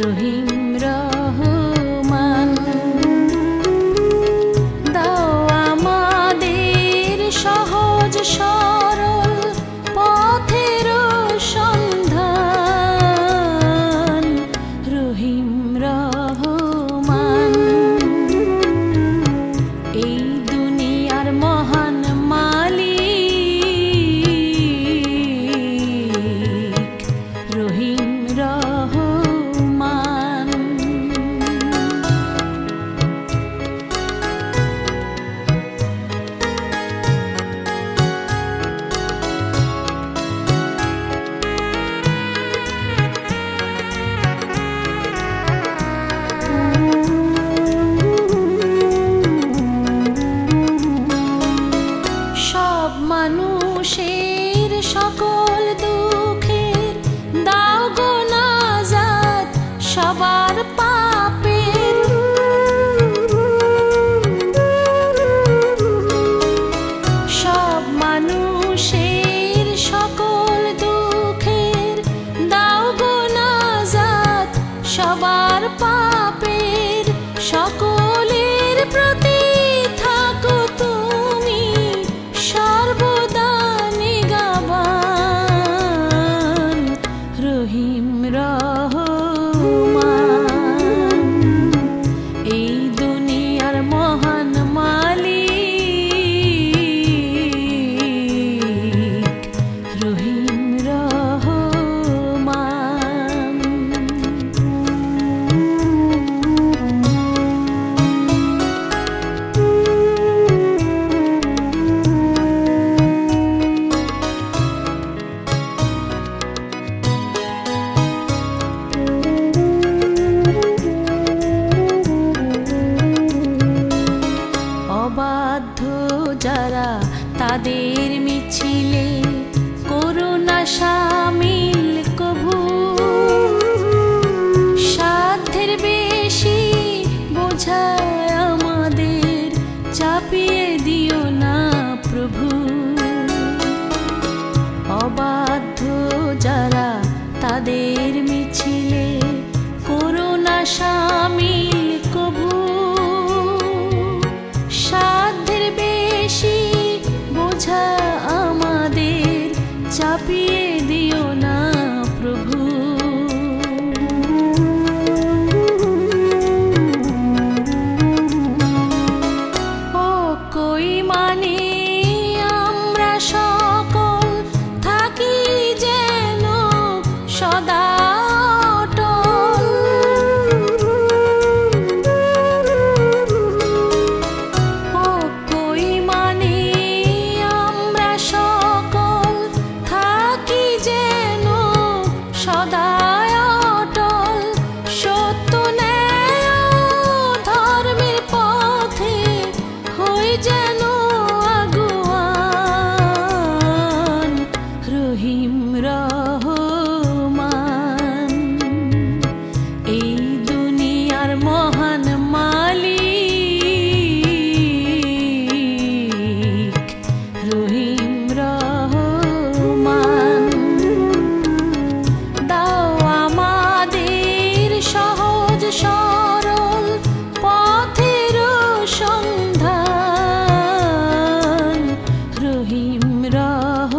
রহিম রহমান। দাও আমাদের সহজ সরল পথের সন্ধান, রহিম রহমান। এই দুনিয়ার মহান মালিক রহিম রহমান। সব মানুষের সকল দুঃখের দাও গো নাজাত, সবার পাপের। সব মানুষের সকল দুঃখের দাও গো নাজাত, সবার পাপের। সকলের প্রতি থাকো তুমি সর্বদা নিগাবান, রহিম রহমান। এই দুনিয়ার মহান মালিক রহিম রহমান। অবাধ্য যারা তাদের মিছিলে করুণা শামিল কভু। সাধ্যের বেশি বোঝায় আমাদের চাপিয়ে দিও না প্রভু। অবাধ্য যারা তাদের মিছিলে করুণা শামিল কভু। সাধ্যের বেশি বোঝা আমাদের চাপিয়ে দিও না প্রভু। ও কই মানে আমরা সকল থাকি যেন সদা অটল। ও কই মানে আমরা সকল থাকি যেন সদা অটল। সত্য ন্যায় ধর্মের পথে হই যেন আগুয়ান, রহিম রহমান। এই দুনিয়ার মহান মালিক রহিম রহমান। দাও আমাদের সহজ সরল পথের সন্ধান, রহিম রহমান।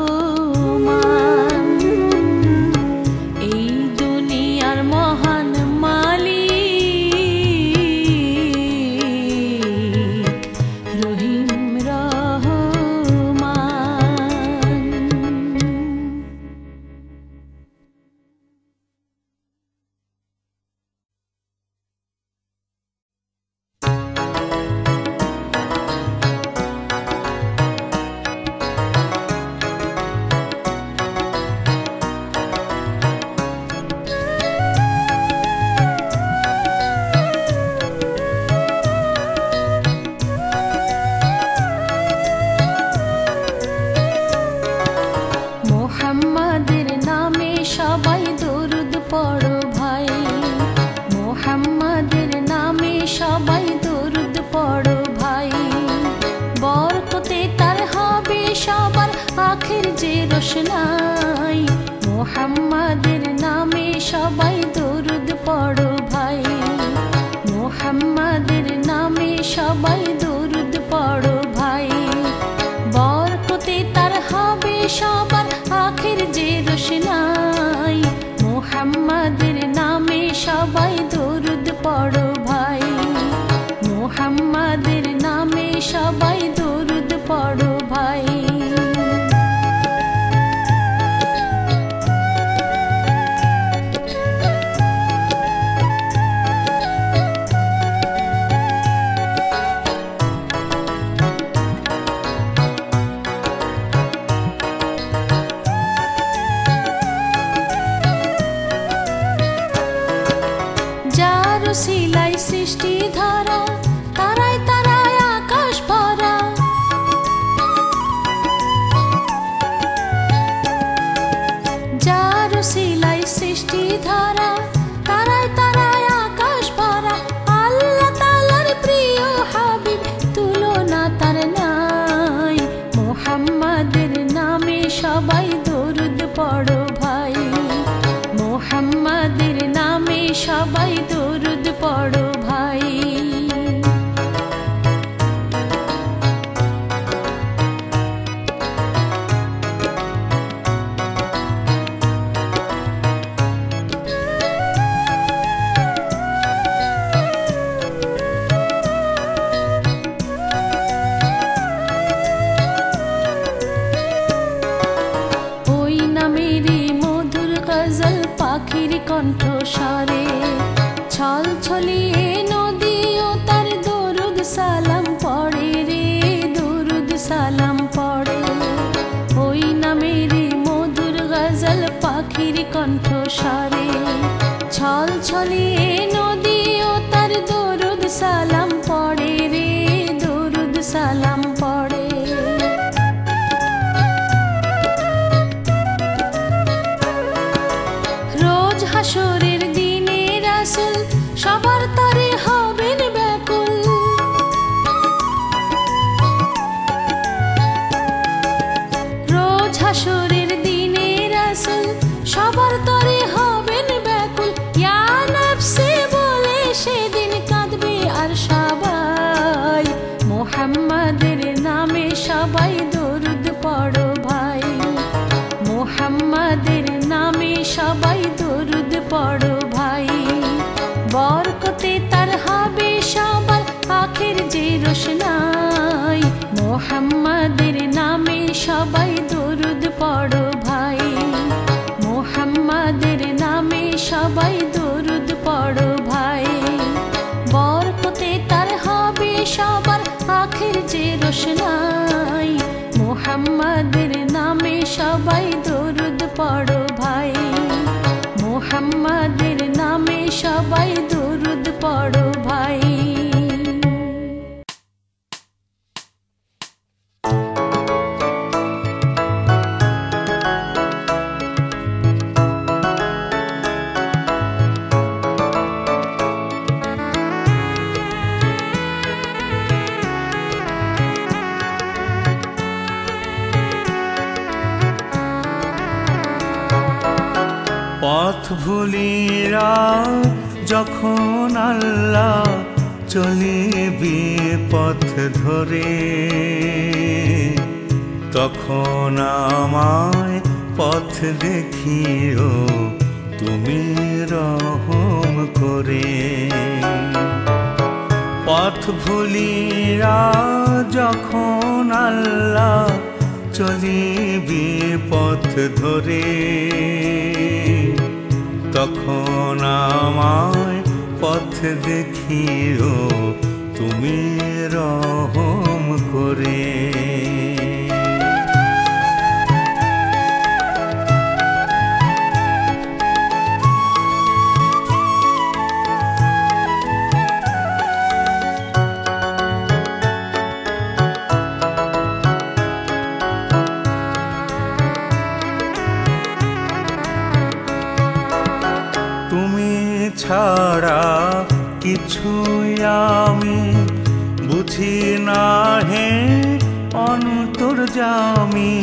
এই দুনিয়ার মহান মালিক রহিম রহমান। মোহাম্মদের নামে সবাই দরুদ পড়ো ভাই। মোহাম্মদের নামে সবাই দরুদ পড়ো ভাই। বরকতে তার হবে সবার আখের যে রোশনাই। মোহাম্মদের নামে সবাই দরুদ পড়ো সিলাই সৃষ্টি ধরা, তারায় তারায় আকাশ ভরা। যার সিলাই সৃষ্টি ধরা, তারায় তারায় আকাশ ভরা। আল্লাহ তাআলার প্রিয় হাবিব, তুলনা তার নাই। মুহাম্মাদের নামে সবাই দরুদ পড়ো ভাই, মুহাম্মাদের নামে সবাই দরুদ পড়ো ভাই। ওই নামেরই মধুর গজল পাখির কণ্ঠস্বরে, ছল ছলিয়ে নদীও তার দরুদ সালাম পড়ে রে, দরুদ সালাম পড়ে। ওই নামেরই মধুর গজল পাখির কণ্ঠস্বরে, ছল ছলিয়ে নদীও তার দরুদ সালাম পড়ে রে, দরুদ সালাম পড়ে। রোজ হাসরের দিনে রাসূল সবার তরে হবেন ব্যাকুল। রোজ হাসরের দিনে রাসূল সবার তরে হবেন ব্যাকুল। ইয়া নফসি বলে সেদিন কাঁদবে আর সবাই, মুহাম্মাদের নামে সবাই দরুদ পড়ো ভাই, মুহাম্মাদের নামে সবাই দরুদ পড়ো ভাই। বরকতে তার হবে সবার আখের যে রোশনাই, মুহাম্মাদের নামে সবাই দরুদ পড়ো ভাই, মুহাম্মাদের নামে সবাই দরুদ পড়ো ভাই। বরকতে তার হবে সবার আখের যে রোশনাই, মুহাম্মাদের নামে সবাই দরুদ পড়ো ভাই, মুহাম্মাদের নামে সবাই দরুদ পড়ো ভাই। পথ ভুলিরা যখন আল্লাহ চলিবে পথ ধরে, তখন আমায় পথ দেখিও তুমি রহম করে। পথ ভুলিরা যখন আল্লাহ চলিবে পথ ধরে, তখন আমায় পথ দেখিও তুমি রহম করে। ছাড়া কিছুই আমি বুঝি না হে অন্তর্যামী।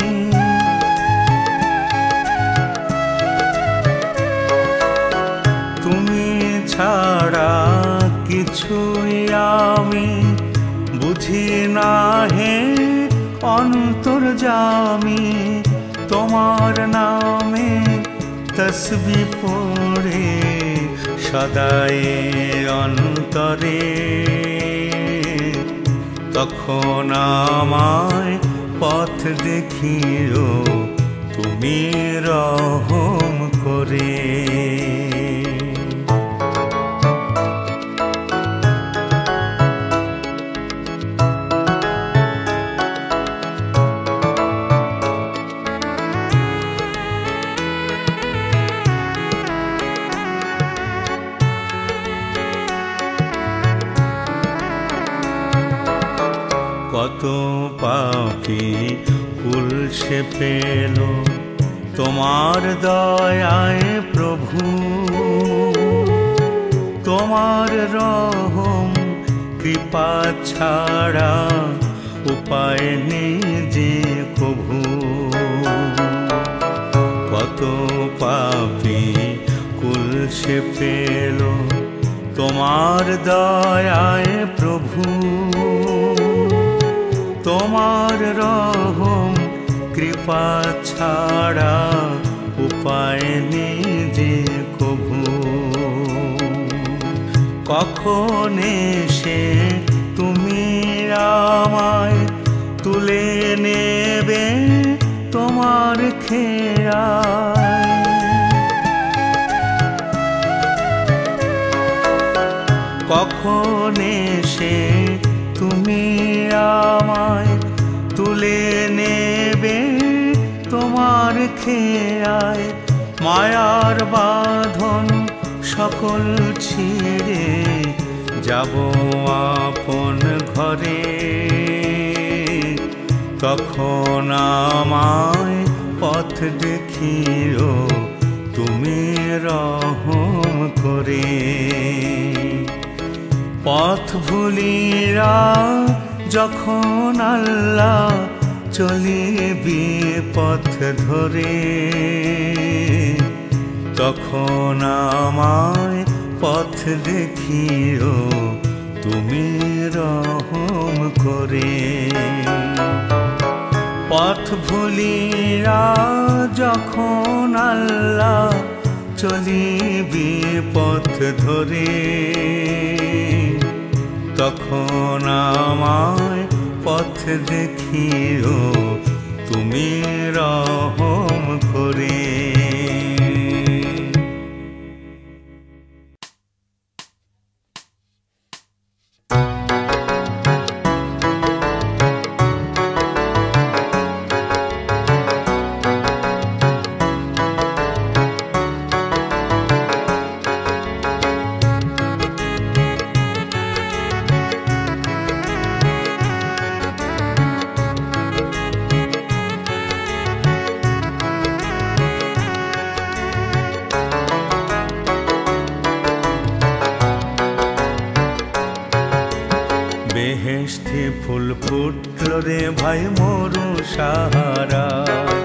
তুমি ছাড়া কিছুই আমি বুঝি না হে অন্তর্যামী। তোমার নামে তসবিহ পড়ে সদাই অন্তরে, তখন আমায় পথ দেখিও তুমি রহম করে। কত পাপী কুল সে পেল তোমার দয়ায় প্রভু, তোমার রহম কৃপা ছাড়া উপায় নেই যে প্রভু। কত পাপী কুল সে পেল তোমার দয়ায় প্রভু, তোমার রহম কৃপা ছাড়া উপায় নেই যে কভু। কখন এসে তুমি আমায় তুলে নেবে তোমার খেয়ায়, কখন এসে তুমি আমায় তুলে নেবে তোমার খেয়ায়। মায়ার বাঁধন সকল ছিঁড়ে যাব আপন ঘরে, তখন আমায় পথ দেখিও তুমি রহম করে। পথ ভুলিরা যখন আল্লাহ চলিবি পথ ধরে, তখন আমায় পথ দেখিও তুমি রহম করে। পথ ভুলিরা যখন আল্লাহ চলিবি পথ ধরে, তখন আমায় পথ দেখিও তুমি রহম করে। বেহেশতি ফুল ফুটল রে ভাই মরু সাহারায়,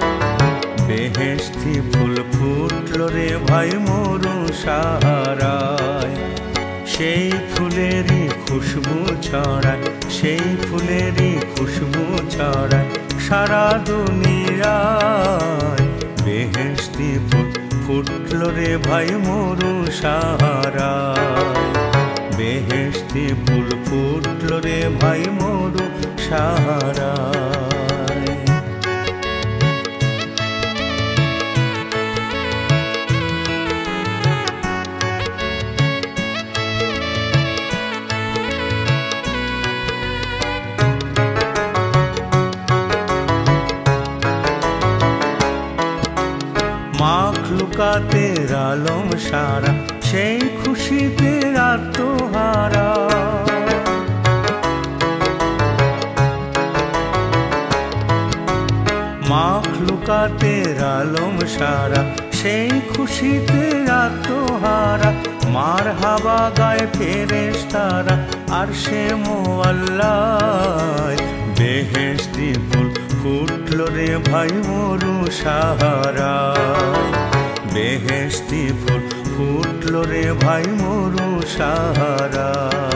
বেহেশতি ফুল ফুটল রে ভাই মরু সাহারায়। সেই ফুলেরই খুশবু ছড়ায়, সেই ফুলেরই খুশবু ছড়ায় সারা দুনিয়ায়। বেহেশতি ফুল ফুটল রে ভাই মরু সাহারায়, বেহেশতি ফুল ফুটল রে ভাই মরু সাহারায়। মাখলুকাতের আলম সারা সেই খুশিতে আত্মহারা। মাখলুকাতের আলম সারা সেই খুশিতে আত্মহারা। মারহাবা গায় ফেরেশতারা আরশে মুআল্লায়। বেহেশতি ফুল ফুটল রে ভাই মরু সাহারায়, বেহেশতি ফুল ফুটল রে ভাই মরু সাহারায়।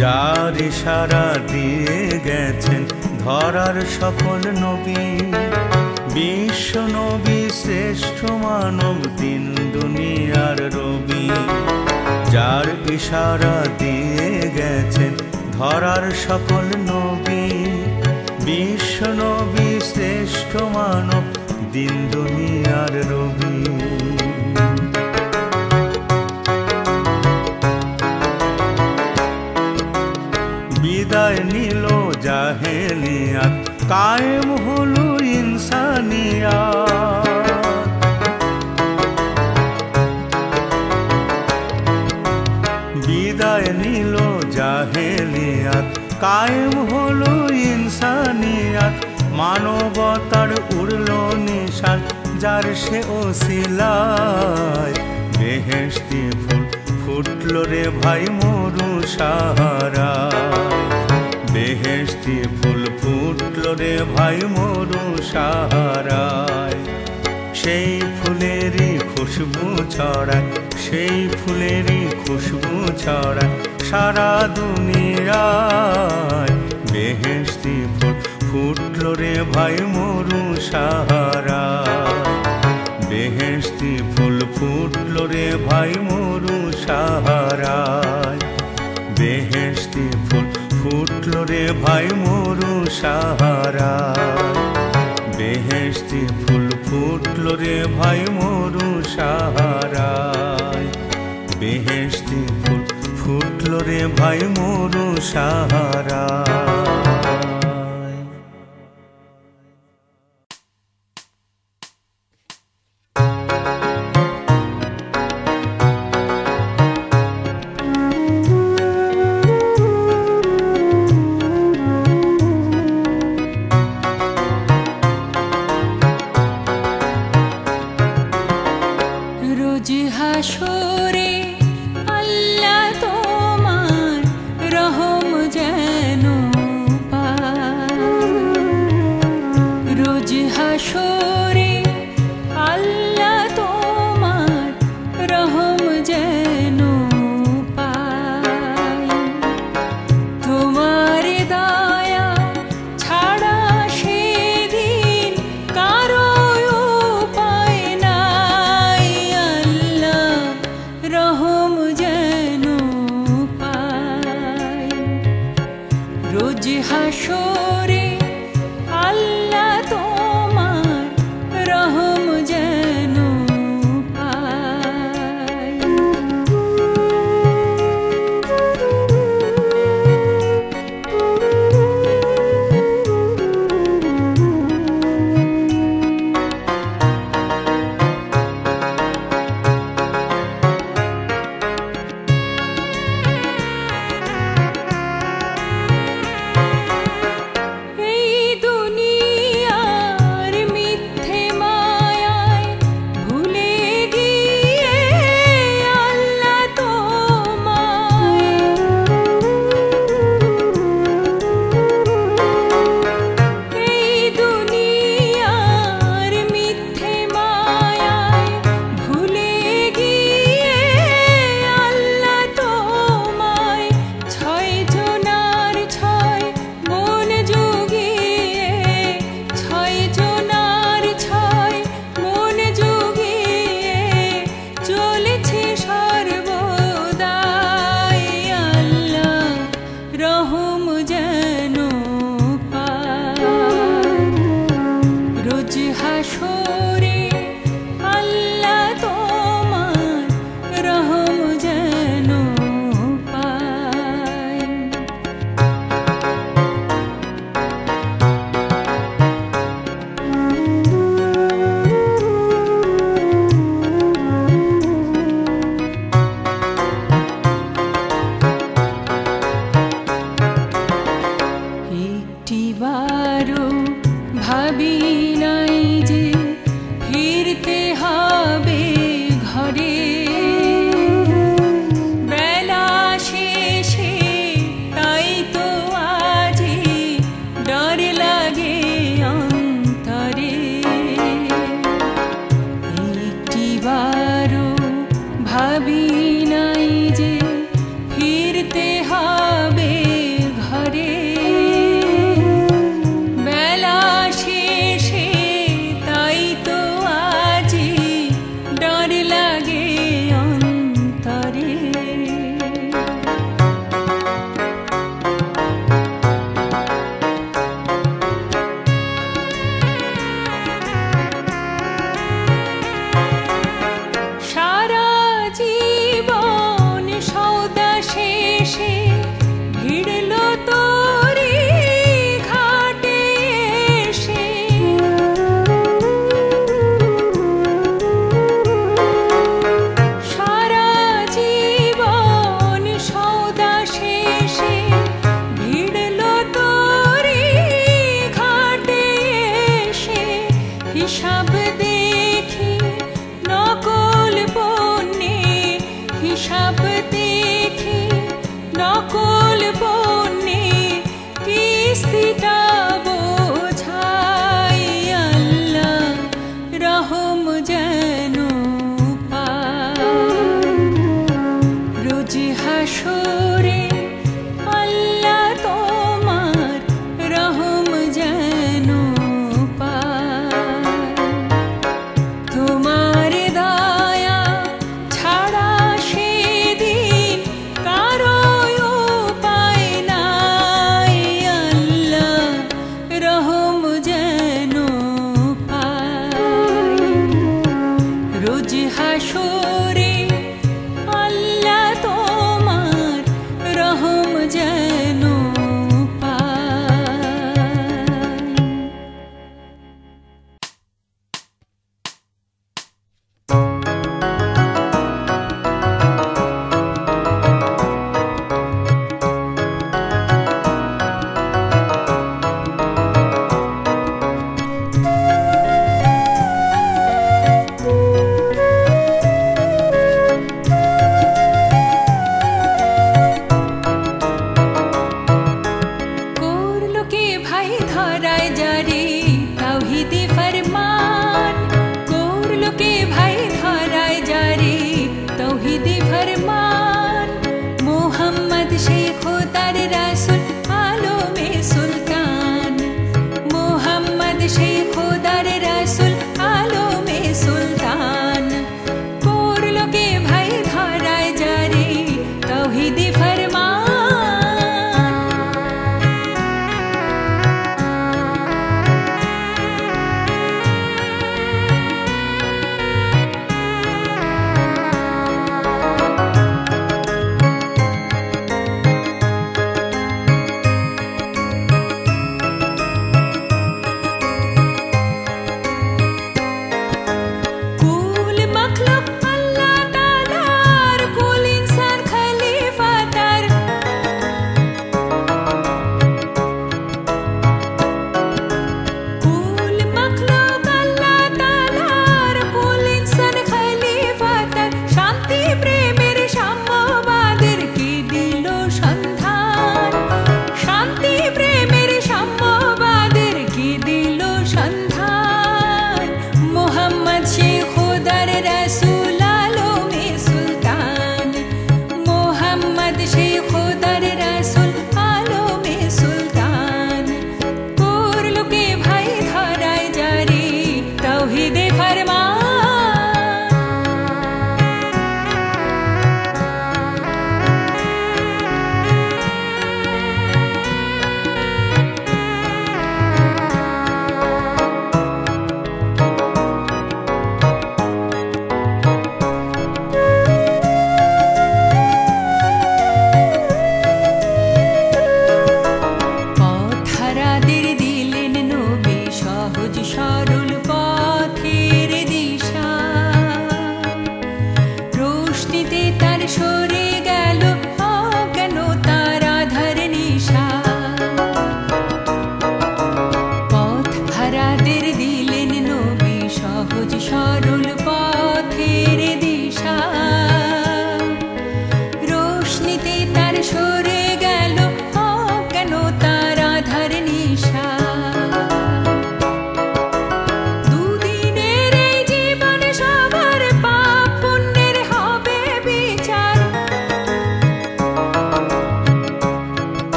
যার ইশারা দিয়ে গেছেন ধরার সকল নবী, বিশ্ব নবী শ্রেষ্ঠ মানব দিন দুনিয়ার রবি। যার ইশারা দিয়ে গেছেন ধরার সকল নবী, বিশ্ব নবী শ্রেষ্ঠ মানব দিন দুনিয়ার রবি। কায়েম হলো ইনসানিয়াত। বিদায় নিল জাহেলিয়াত, কায়েম হলো ইনসানিয়াত। মানবতার উড়ল নিশান যার সে ওসিলায়। বেহেশতি ফুল ফুটলো রে ভাই মরু সাহারায়। বেহেশতি ফুল ফুটলো রে ভাই মরু সাহারায়। সেই ফুলেরই খুশবু ছড়ায়, সেই ফুলেরই খুশবু ছড়ায় সারা দুনিয়ায়। বেহেশতি ফুল ফুটলো রে ভাই মরু সাহারায়। বেহেশতি ফুল ফুটলো রে ভাই মরু সাহারায়। বেহেশতি ফুল ফুটলো রে ভাই মরু সাহারায়। বেহেশতি ফুল ফুটলো রে ভাই মরু সাহারায়। বেহেশতি ফুল ফুটলো রে ভাই মরু সাহারায়। হাসরে আল্লাহ তোমার রহম যেন পায়। রোজ হাসরে আল্লাহ তোমার রহম যেন পায়। তোমার দয়া ছাড়া সেদিন কারো উপায় নাই। আল্লাহ রহম যেন পায়। রোজ হাসরে আল্লাহ তোমার রহম যেন পায়। এই দুনিয়ার মিথ্যে মায়ায় ভুলে গিয়ে আল্লাহ তোমায়। এই দুনিয়ার মিথ্যে মায়ায় ভুলে গিয়ে আল্লাহ তোমায়। ছয় জনার ছয় মন জুগিয়ে, ছয় জনার ছয় মন জুগিয়ে চলেছে সর্বদাই। আল্লাহ রহম যেন পায়। রোজ হাসরে আল্লাহ তোমার রহম যেন পায়। একটিবারও ভাবি নাই যে ফিরতে হবে ঘরে। বেলা শেষে তাই তো আজি ডর লাগে অন্তরে। একটিবারও ভাবি নাই যে ফিরতে হবে ঘরে। বেলা শেষে তাই তো আজি ডর লাগে অন্তরে। সারা জীবন সব দেখি নকল বনে কিস্তিটা বোঝাই আল্লাহ রহম যেন পাই রোজ হাসরে আল্লাহ তোমার রহম যেন পাই তোমার দয়া ছাড়া সেদিন কারো উপায় নাই আল্লাহ রহম যেন পাই রোজ হাসরে আল্লাহ তোমার রহম যেন পাই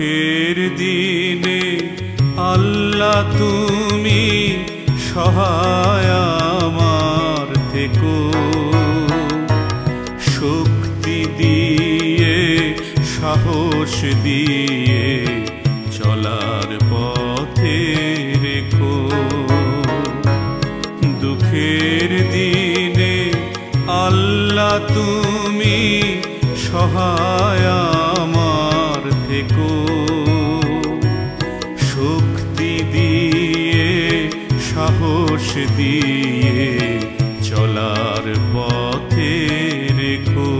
দুঃখের দিনে আল্লাহ তুমি সহায় আমার থেকো, শক্তি দিয়ে সাহস দিয়ে চলার পথে রেখো। দুঃখের দিনে আল্লাহ তুমি সহায় আমার থেকো, শক্তি দিয়ে সাহস দিয়ে চলার পথে রেখো।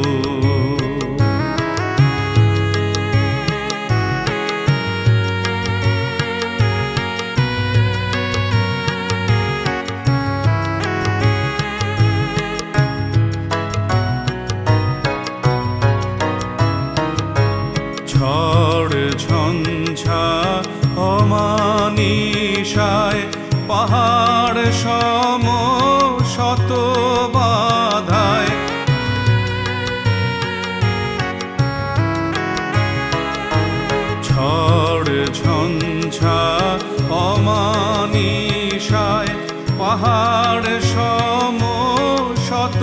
ঝড় ঝঞ্ঝা অমানিসায় পাহাড় সম শত বাধায়, ঝড় ঝঞ্ঝা অমানিসায় পাহাড় সম শত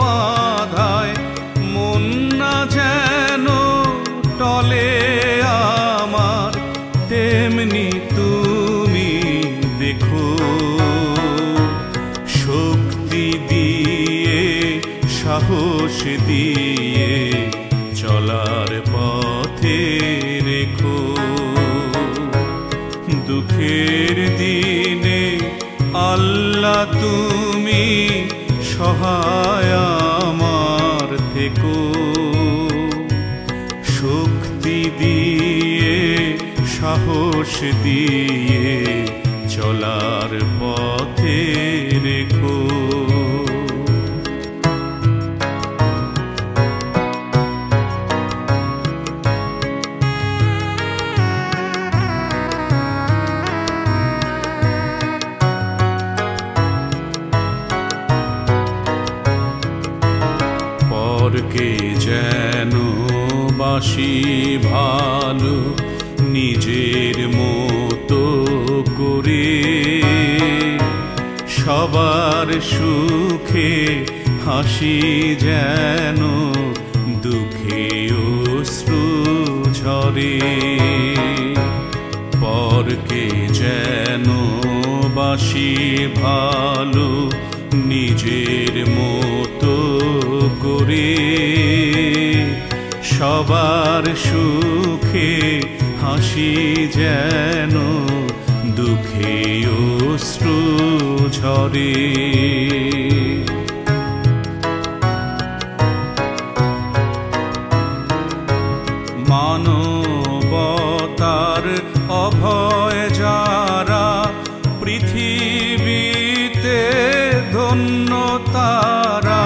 বাধায়, মন না যেন টলে আমার তেমনি তুমি দেখো, শক্তি দিয়ে সাহস দিয়ে চলার পথে রেখো। দুঃখের দিনে আল্লাহ তুমি সহায় আমার থেকো, শক্তি দিয়ে সাহস দিয়ে চলার পথে রেখো। পরকে যেন বাসি ভালো নিজের মতো করে, সবার সুখে হাসি যেন দুঃখে অশ্রু ঝরে। পরকে যেন বাসি ভালো নিজের মতো করে, সবার সুখে হাসি যেন দুঃখে অশ্রু ঝরে। মানবতার অভয় যারা পৃথিবীতে ধন্য তারা,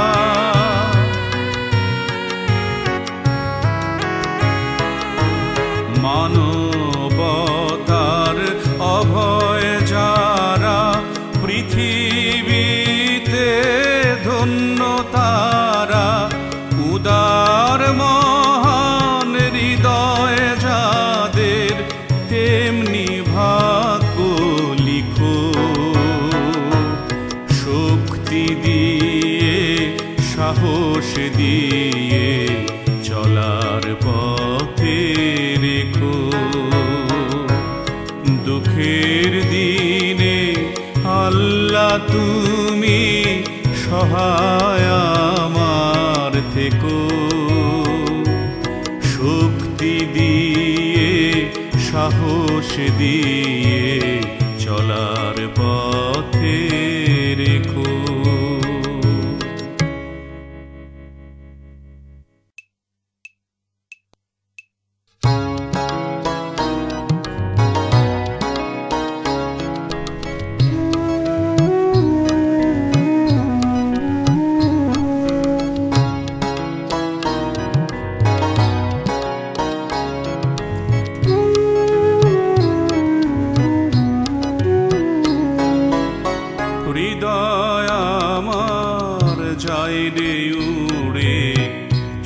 মানবতার অভয় যারা পৃথিবীতে ধন্য তারা, উদার মহান হৃদয় যাদের তেমনি ভাগ্য লিখো, শক্তি দিয়ে সাহস দিয়ে চলার পথে রেখো। দুঃখের দিনে আল্লাহ তুমি সহায় আমার থেকো, শক্তি দিয়ে সাহস দিয়ে চলার পথে রেখো।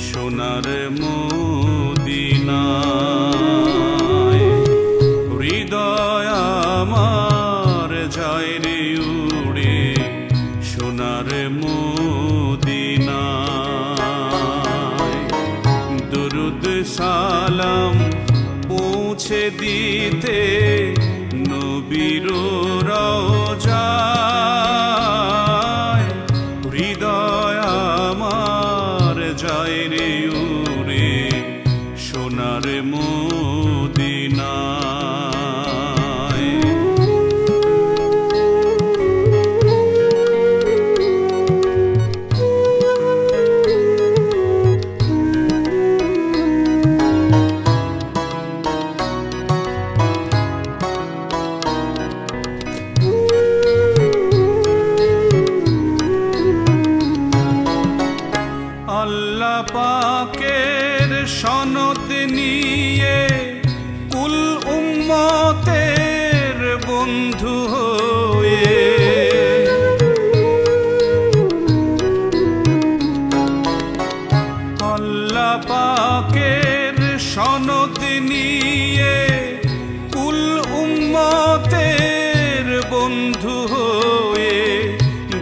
সোনার মদিনা দিতে নবীর রওজায় হৃদয় আমার যায় রে উড়ে সোনার মদিনায়। আল্লাহ পাকের সনদ নিয়ে কুল উম্মতের বন্ধু হয়ে আল্লাহ পাকের সনদ নিয়ে কুল উম্মতের বন্ধু হয়ে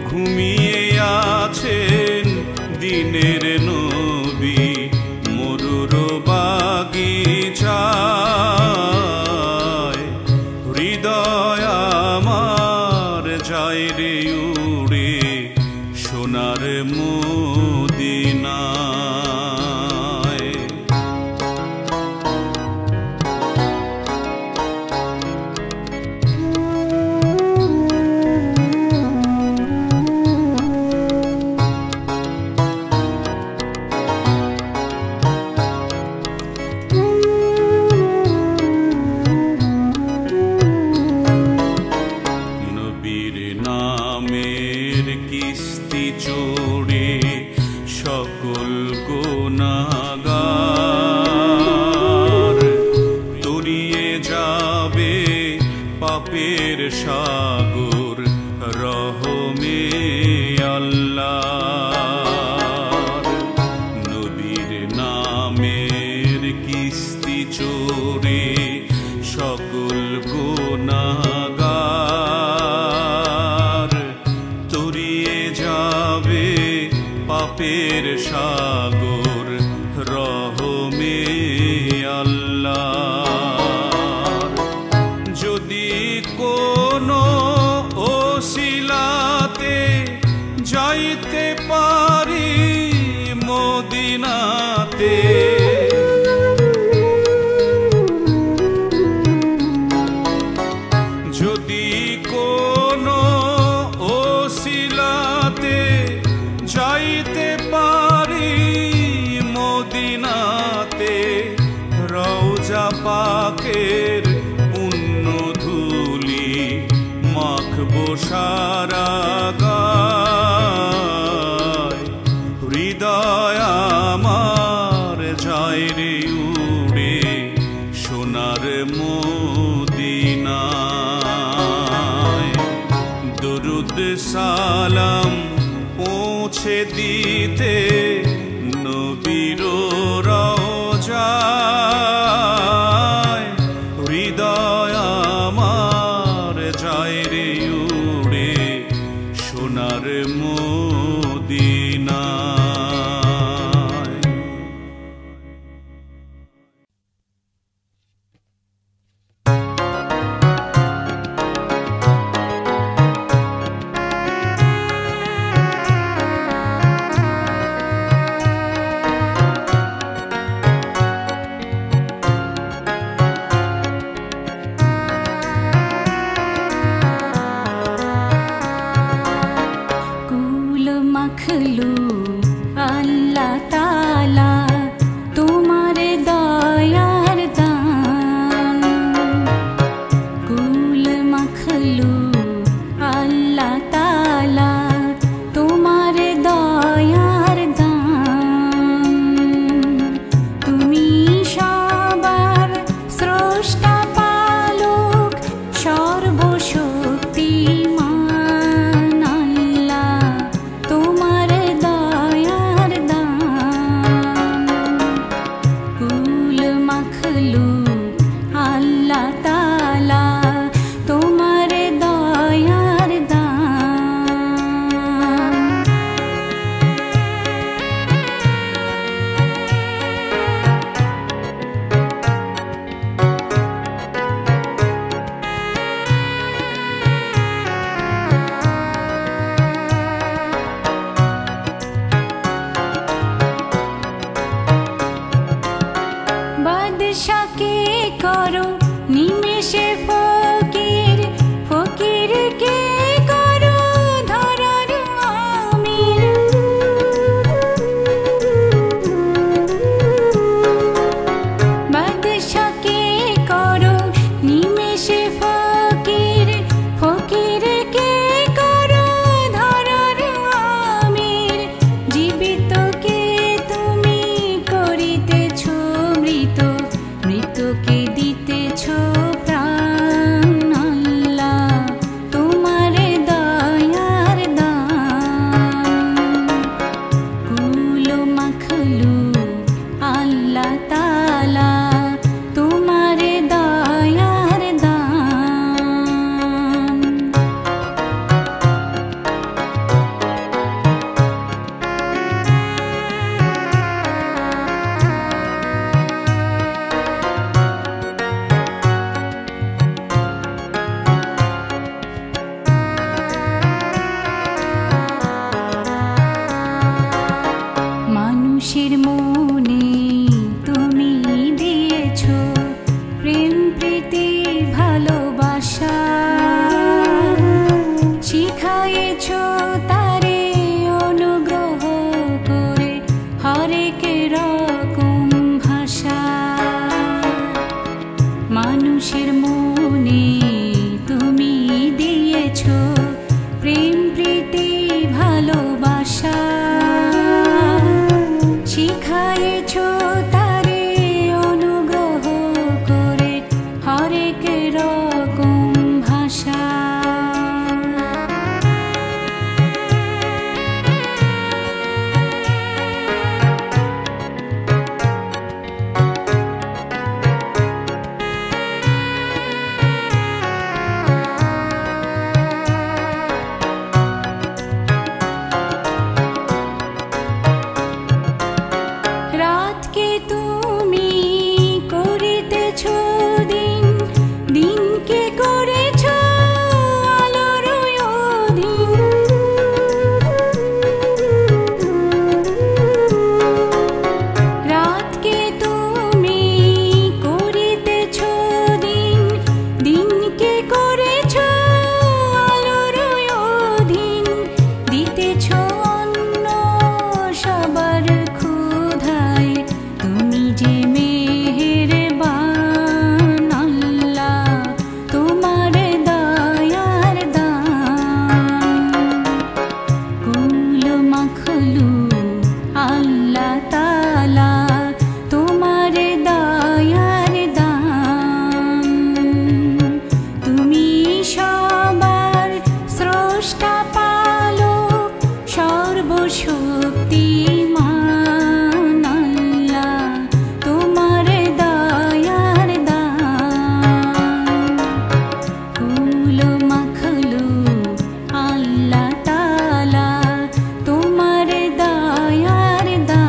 ঘুমিয়ে আছেন দিনের নবী মরুর বাগিচায় হৃদয় আমার যায় রে উড়ে সোনার মদিনায়। নবীর নামের কিস্তি চড়ে সকল গুনাহগার তরিয়ে যাবে পাপের সাগর রহমে আল্লাহর। নবীর নামের কিস্তি চড়ে সকল গুনাহগার তরিয়ে যাবে পাপের সাগর রহমে আল্লাহর। যদি কোনো ওসিলাতে যাইতে পারি মদিনাতে যদি কোনো ওসিলাতে যাইতে পারি মদিনাতে রওজা পাকের পুণ্য ধুলি মাখবো সারা গায় হৃদয় আমার যায় রে উড়ে সোনার মদিনায়। দরুদ সালাম পৌঁছে দিতে নবীর রওজায় হৃদয় আমার যায় রে উড়ে সোনার মদিনায়। কুল মাখলু আল্লাহ তাআলা তোমার দয়ার দান। কুল মাখলু আল্লাহ তাআলা তোমার দয়ার দান। তুমি সবার স্রষ্টা পালক সর্বশক্তিমান আল্লাহ তোমার দয়া শিখায়েছো তারে অনুগ্রহ করে হরেক রকম ভাষা। মানুষের মনে তুমি দিয়েছো প্রেম প্রীতি ভালোবাসা। শিখায়েছো তারে অনুগ্রহ করে হরেক রকম ভাষা। রাতকে তুমি করিতেছো দিন, দিনকে করেছো আলোর অধীন। রাতকে তুমি করিতেছো দিন, দিনকে করেছো আলোর অধীন। দিতেছো অন্ন সবার ক্ষুধায়, তুমি যে মেহেরবান আল্লাহ, তোমার দয়ার দান। কুল মাখলুক আল্লাহ তাআলা, তোমার দয়ার দান। তুমি সবার স্রষ্টা পালক, সর্বশক্তিমান আল্লাহ, তোমার দয়ার দান। কুল মাখলুক আল্লাহ তাআলা, তোমার দয়ার দান।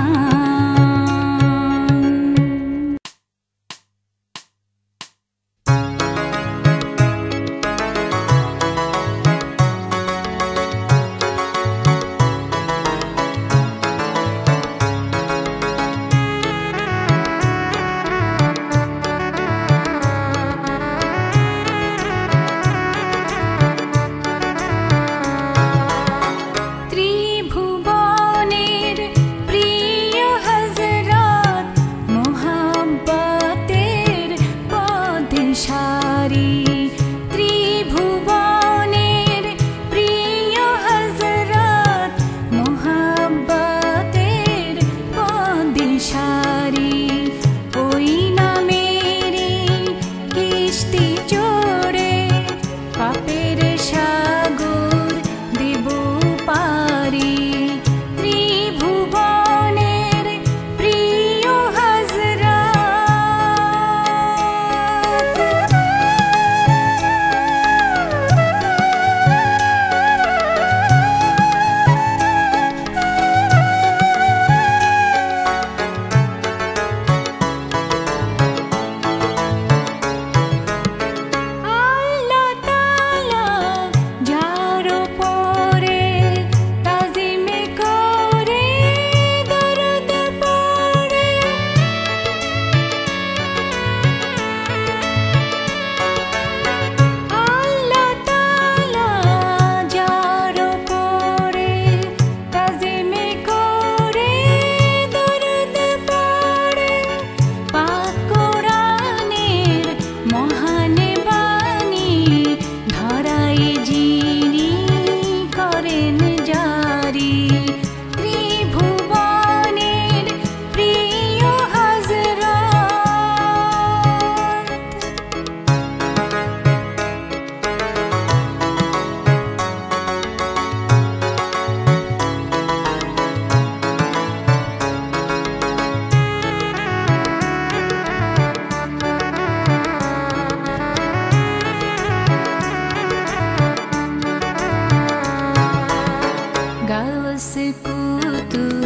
ত্রিভুবনের প্রিয় হযরত, মোহাব্বতের পথসারী। ত্রিভুবনের প্রিয় হযরত, মোহাব্বতের পথসারী। ওই নামেরই কিস্তি চড়ে পাপের সাগর দেব পারি। ত্রিভুবনের প্রিয় হযরত, আল্লাহ তাআলা যার উপরে তাজিম করে দরুদ পড়ে। আল্লাহ তাআলা যার উপরে তাজিম করে দরুদ পড়ে। পাক কোরআনের মহান বাণী ধরাই যিনি করেন জারি। ত্রিভুবনের প্রিয় হযরত, গাউস কুতুব